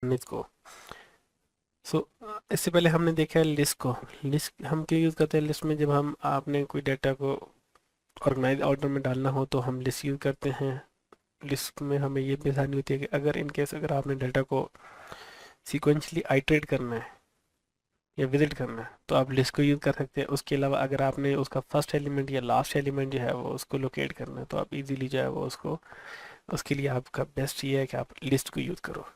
Image को। सो इससे पहले हमने देखा है लिस्ट को। लिस्ट हम क्यों यूज़ करते हैं? लिस्ट में जब हम आपने कोई डाटा को ऑर्गेनाइज ऑर्डर में डालना हो तो हम लिस्ट यूज़ करते हैं। लिस्ट में हमें ये भी आसानी होती है कि अगर इन केस अगर आपने डाटा को सीक्वेंशली आइटरेट करना है या विजिट करना है तो आप लिस्ट को यूज़ कर सकते हैं। उसके अलावा अगर आपने उसका फर्स्ट एलिमेंट या लास्ट एलिमेंट जो है वो उसको लोकेट करना है तो आप इजीली जो है वो उसको, उसके लिए आपका बेस्ट ये है कि आप लिस्ट को यूज़ करो।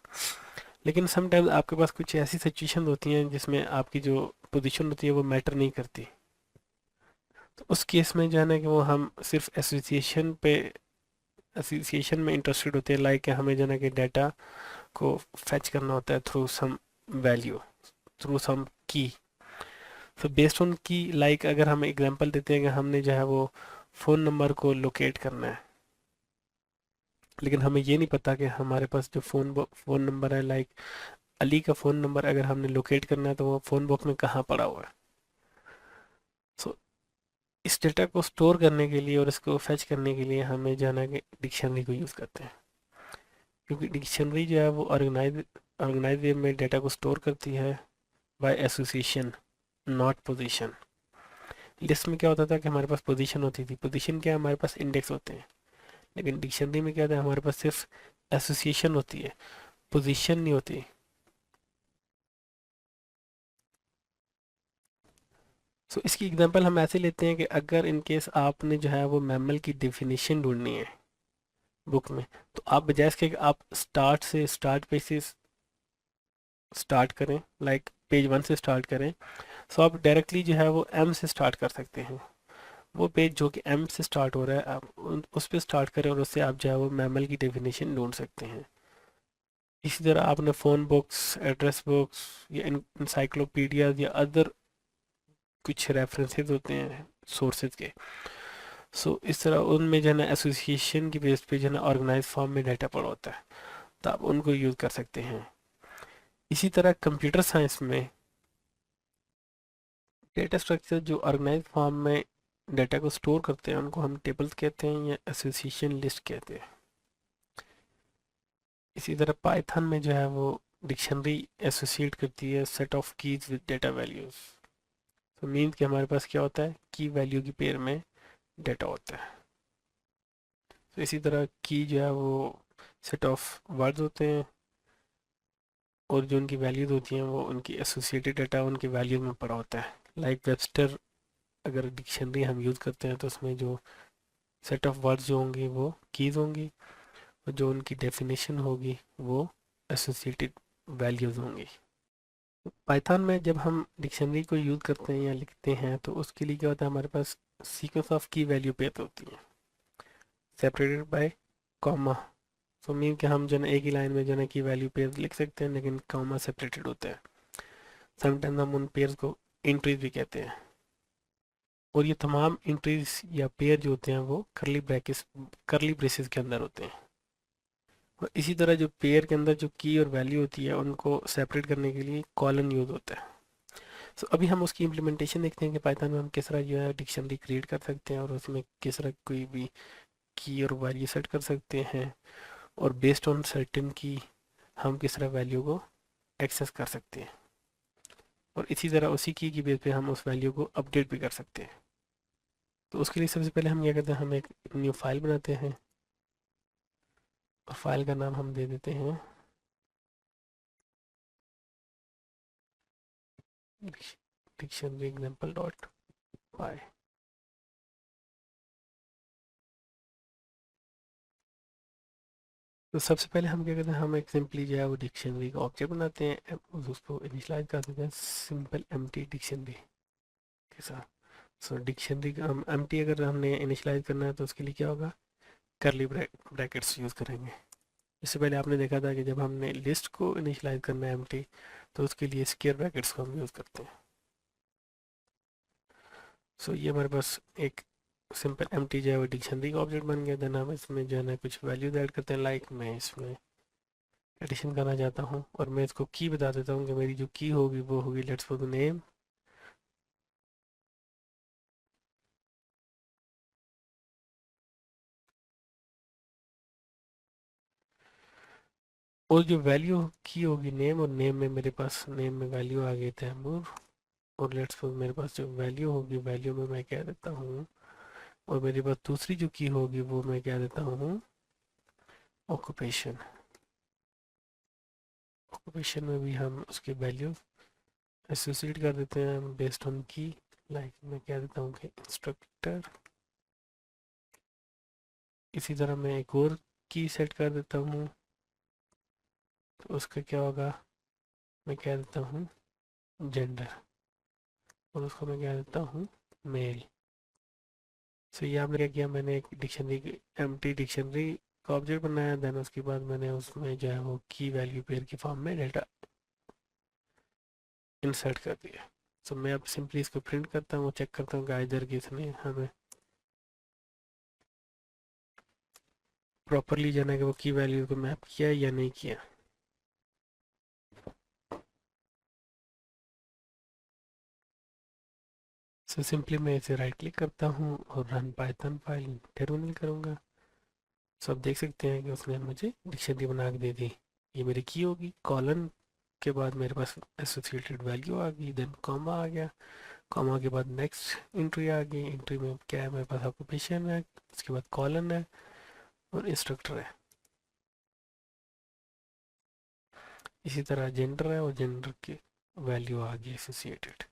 लेकिन समटाइम्स आपके पास कुछ ऐसी सिचुएशन होती हैं जिसमें आपकी जो पोजीशन होती है वो मैटर नहीं करती। तो उस केस में जो है ना कि वो हम सिर्फ एसोसिएशन में इंटरेस्टेड होते हैं। लाइक हमें जो है ना कि डाटा को फैच करना होता है through some value, through some key. तो बेस्ड ऑन की, लाइक अगर हम एग्जांपल देते हैं कि हमने जो है वो फ़ोन नंबर को लोकेट करना है, लेकिन हमें ये नहीं पता कि हमारे पास जो फ़ोन नंबर है, लाइक अली का फ़ोन नंबर अगर हमने लोकेट करना है तो वो फ़ोन बॉक्स में कहाँ पड़ा हुआ है। सो इस डेटा को स्टोर करने के लिए और इसको फैच करने के लिए हमें जो है ना कि डिक्शनरी को यूज़ करते हैं। क्योंकि डिक्शनरी जो है वो ऑर्गेनाइज वे में डेटा को स्टोर करती है by association, not position. List में क्या होता था कि हमारे पास पोजीशन होती थी। पोजीशन क्या है? हमारे पास इंडेक्स होते हैं। लेकिन डिक्शनरी में क्या होता है? हमारे पास सिर्फ एसोसिएशन होती है, पोजीशन नहीं होती। सो इसकी एग्जांपल हम ऐसे लेते हैं कि अगर इन केस आपने जो है वो मैमल की डेफिनेशन ढूंढनी है बुक में, तो आप बजाय इसके कि आप स्टार्ट पेज से स्टार्ट करें, लाइक पेज 1 से स्टार्ट करें, सो आप डायरेक्टली जो है वो एम से स्टार्ट कर सकते हैं। वो पेज जो कि एम से स्टार्ट हो रहा है आप उस पर स्टार्ट करें और उससे आप जो है वो मैमल की डेफिनेशन ढूंढ सकते हैं। इसी तरह आपने फ़ोन बुक्स, एड्रेस बुक्स या इंसाइक्लोपीडियाज या अदर कुछ रेफरेंसेस होते हैं सोर्सेज के। सो इस तरह उनमें जो है ना एसोसिएशन की बेस पे जो है ना ऑर्गेनाइज फॉर्म में डाटा पड़ा होता है, तो आप उनको यूज़ कर सकते हैं। इसी तरह कंप्यूटर साइंस में डेटा स्ट्रक्चर जो ऑर्गेनाइज फॉर्म में डाटा को स्टोर करते हैं उनको हम टेबल्स कहते हैं या एसोसिएशन लिस्ट कहते हैं। इसी तरह पाइथन में जो है वो डिक्शनरी एसोसिएट करती है set of keys with data values. तो मीन्स कि हमारे पास क्या होता है? की वैल्यू की पेयर में डेटा होता है। तो इसी तरह की जो है वो सेट ऑफ वर्ड्स होते हैं और जो उनकी वैल्यूज होती हैं वो उनकी एसोसिएटेड डाटा उनकी वैल्यूज में पड़ा होता है। लाइक वेबस्टर अगर डिक्शनरी हम यूज़ करते हैं तो उसमें जो सेट ऑफ वर्ड्स जो होंगी वो कीज होंगी और जो उनकी डेफिनेशन होगी वो एसोसिएटेड वैल्यूज होंगी। पाइथन में जब हम डिक्शनरी को यूज़ करते हैं या लिखते हैं तो उसके लिए क्या होता है? हमारे पास सीक्वेंस ऑफ की वैल्यू पेयर होती है separated by comma. So mean कि हम जो है ना एक ही लाइन में जो है ना की वैल्यू पेयर लिख सकते हैं लेकिन कॉमा सेपरेटेड होते हैं। समटाइम्स हम उन पेयर्स को इंट्रीज भी कहते हैं। और ये तमाम इंट्रीज या पेयर जो होते हैं वो करली ब्रेसेस के अंदर होते हैं। और इसी तरह जो पेयर के अंदर जो की और वैल्यू होती है उनको सेपरेट करने के लिए कॉलन यूज होता है। सो अभी हम उसकी इम्प्लीमेंटेशन देखते हैं कि पाइथन में हम किस तरह जो है डिक्शनरी क्रिएट कर सकते हैं और उसमें किस तरह कोई भी की और वैल्यू सेट कर सकते हैं और बेस्ड ऑन सर्टेन की हम किस तरह वैल्यू को एक्सेस कर सकते हैं। और इसी तरह उसी की बेस पे हम उस वैल्यू को अपडेट भी कर सकते हैं। तो उसके लिए सबसे पहले हम क्या करते हैं? हम एक न्यू फाइल बनाते हैं और फाइल का नाम हम दे देते हैं डिक्शनरी एग्जाम्पल डॉट पाई। तो सबसे पहले हम क्या करते हैं? हम एक सिंपली जो है वो डिक्शनरी का ऑब्जेक्ट बनाते हैं उसको इनिशलाइज कर देते हैं सिंपल एम्प्टी डिक्शनरी के साथ। सो डिक्शनरी का हम एम्प्टी अगर हमने इनिशलाइज करना है तो उसके लिए क्या होगा? करली ब्रैकेट्स यूज़ करेंगे। इससे पहले आपने देखा था कि जब हमने लिस्ट को इनिशलाइज करना है एम्प्टी तो उसके लिए स्क्वायर ब्रैकेट्स को हम यूज़ करते हैं। सो ये हमारे पास एक सिंपल एम्प्टी जो है वो डिक्शनरी का ऑब्जेक्ट बन गया। देन हम इसमें जो है ना कुछ वैल्यूज ऐड करते हैं। लाइक मैं इसमें एडिशन करना चाहता हूँ और मैं इसको की बता देता हूँ कि मेरी जो की होगी वो होगी लेट्स फॉर द नेम। और जो वैल्यू की होगी नेम, और नेम में मेरे पास नेम में वैल्यू आ गई तैमूर। और लेट्स सपोज मेरे पास जो वैल्यू होगी, वैल्यू में मैं क्या देता हूँ, और मेरे पास दूसरी जो की होगी वो मैं क्या देता हूँ, ऑक्यूपेशन। ऑक्यूपेशन में भी हम उसके वैल्यू एसोसिएट कर देते हैं बेस्ड ऑन की। लाइक मैं क्या देता हूँ कि इंस्ट्रक्टर। इसी तरह मैं एक और की सेट कर देता हूँ, तो उसका क्या होगा, मैं क्या देता हूँ जेंडर, और उसको मैं क्या देता हूँ मेल। सो ये आपने क्या किया, मैंने एक डिक्शनरी, एम्प्टी डिक्शनरी का ऑब्जेक्ट बनाया, देन उसके बाद मैंने उसमें जो है वो की वैल्यू पेयर की फॉर्म में डेटा इंसर्ट कर दिया। सो मैं अब सिंपली इसको प्रिंट करता हूँ, चेक करता हूँ कि इधर किसने हमें प्रॉपरली जाना कि वो की वैल्यू को मैप किया या नहीं किया। सो सिंपली मैं इसे राइट क्लिक करता हूँ और रन पाइथन फाइल टर्मिनल करूँगा। सो आप देख सकते हैं कि उसने मुझे डिक्शनरी बना के दे दी। ये मेरी की होगी, कॉलन के बाद मेरे पास एसोसिएटेड वैल्यू आ गई, देन कॉमा आ गया, कॉमा के बाद नेक्स्ट एंट्री आ गई। एंट्री में क्या है, मेरे पास ऑक्यूपेशन है, उसके बाद कॉलन है और इंस्ट्रक्टर है। इसी तरह जेंडर है और जेंडर की वैल्यू आ गई एसोसिएटेड।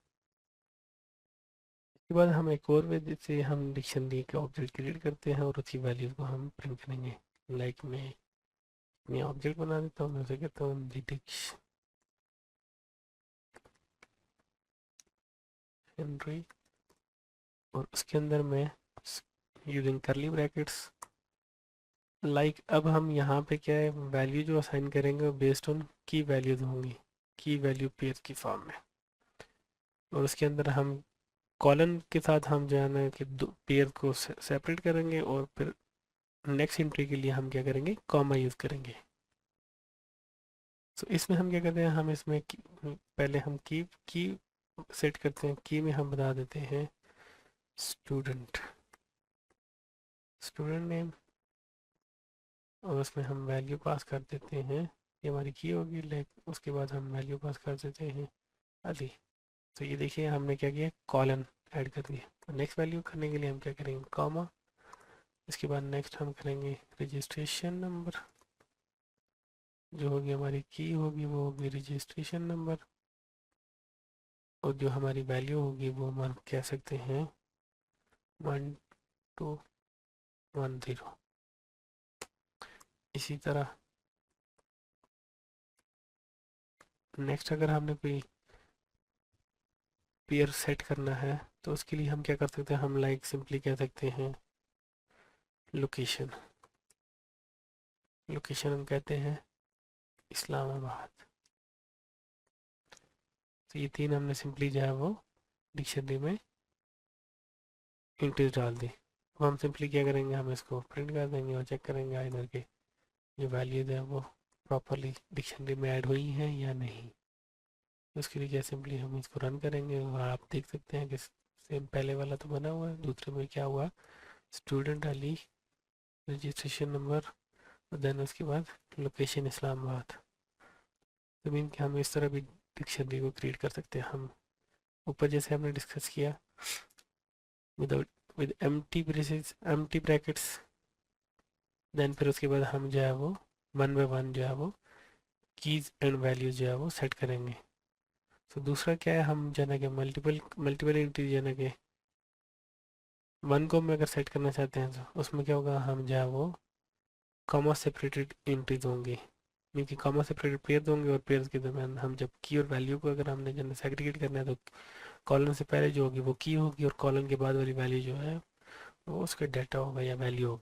इसके बाद हम एक और वे से हम डिक्शनरी के ऑब्जेक्ट क्रिएट करते हैं और उसी वैल्यूज को हम प्रिंट करेंगे। लाइक मैं ऑब्जेक्ट बना देता हूँ, मैं उसे कहता हूँ डिक्शनरी, और उसके अंदर मैं यूजिंग करली ब्रैकेट्स लाइक अब हम यहाँ पे क्या है, वैल्यू जो असाइन करेंगे बेस्ड ऑन की वैल्यूज होंगी, की वैल्यू पेयर की फॉर्म में। और उसके अंदर हम कॉलन के साथ हम जो है ना कि दो पेयर को सेपरेट करेंगे, और फिर नेक्स्ट एंट्री के लिए हम क्या करेंगे, कॉमा यूज़ करेंगे। तो इसमें हम क्या करते हैं, हम इसमें पहले हम की सेट करते हैं। की में हम बता देते हैं स्टूडेंट, स्टूडेंट नेम, और उसमें हम वैल्यू पास कर देते हैं, ये हमारी की होगी। लाइक उसके बाद हम वैल्यू पास कर देते हैं अली। तो ये देखिए हमने क्या किया, कॉलन ऐड कर दिया। नेक्स्ट वैल्यू करने के लिए हम क्या करेंगे, कॉमा। इसके बाद नेक्स्ट हम करेंगे रजिस्ट्रेशन नंबर, जो होगी हमारी की होगी वो होगी रजिस्ट्रेशन नंबर, और जो हमारी वैल्यू होगी वो हम कह सकते हैं 1210। इसी तरह नेक्स्ट अगर हमने कोई पेयर सेट करना है तो उसके लिए हम क्या कर सकते हैं, हम लाइक सिंपली कह सकते हैं लोकेशन। लोकेशन हम कहते हैं इस्लामाबाद। तो ये तीन हमने सिंपली जो है वो डिक्शनरी में इंट्रीज डाल दी। अब हम सिंपली क्या करेंगे, हम इसको प्रिंट कर देंगे और चेक करेंगे इधर के जो वैल्यूज है वो प्रॉपरली डिक्शनरी में ऐड हुई हैं या नहीं। उसके लिए क्या, सिंपली हम इसको रन करेंगे और आप देख सकते हैं कि सेम पहले वाला तो बना हुआ है, दूसरे में क्या हुआ, स्टूडेंट अली, रजिस्ट्रेशन नंबर, और देन उसके बाद लोकेशन इस्लामाबाद। तो मीन कि हम इस तरह भी डिक्शनरी को क्रिएट कर सकते हैं। हम ऊपर जैसे हमने डिस्कस किया without with empty brackets, then फिर उसके बाद हम जो है वो वन बाय वन जो है वो कीज एंड वैल्यूज जो है वो सेट करेंगे। तो दूसरा क्या है, हम जाना कि मल्टीपल मल्टीपल एंट्री जाना कि वन को हम अगर सेट करना चाहते हैं तो उसमें क्या होगा, हम जो है वो कॉमा सेपरेटेड एंट्रीज होंगी, मीन कि कॉमा सेपरेटेड पेयर होंगे, और पेयर्स के दरम्यान हम जब की और वैल्यू को अगर हमने जन सेग्रीगेट करना है तो कॉलन से पहले जो होगी वो की होगी, और कॉलन के बाद वाली वैल्यू जो है वो उसका डाटा होगा या वैल्यू होगा।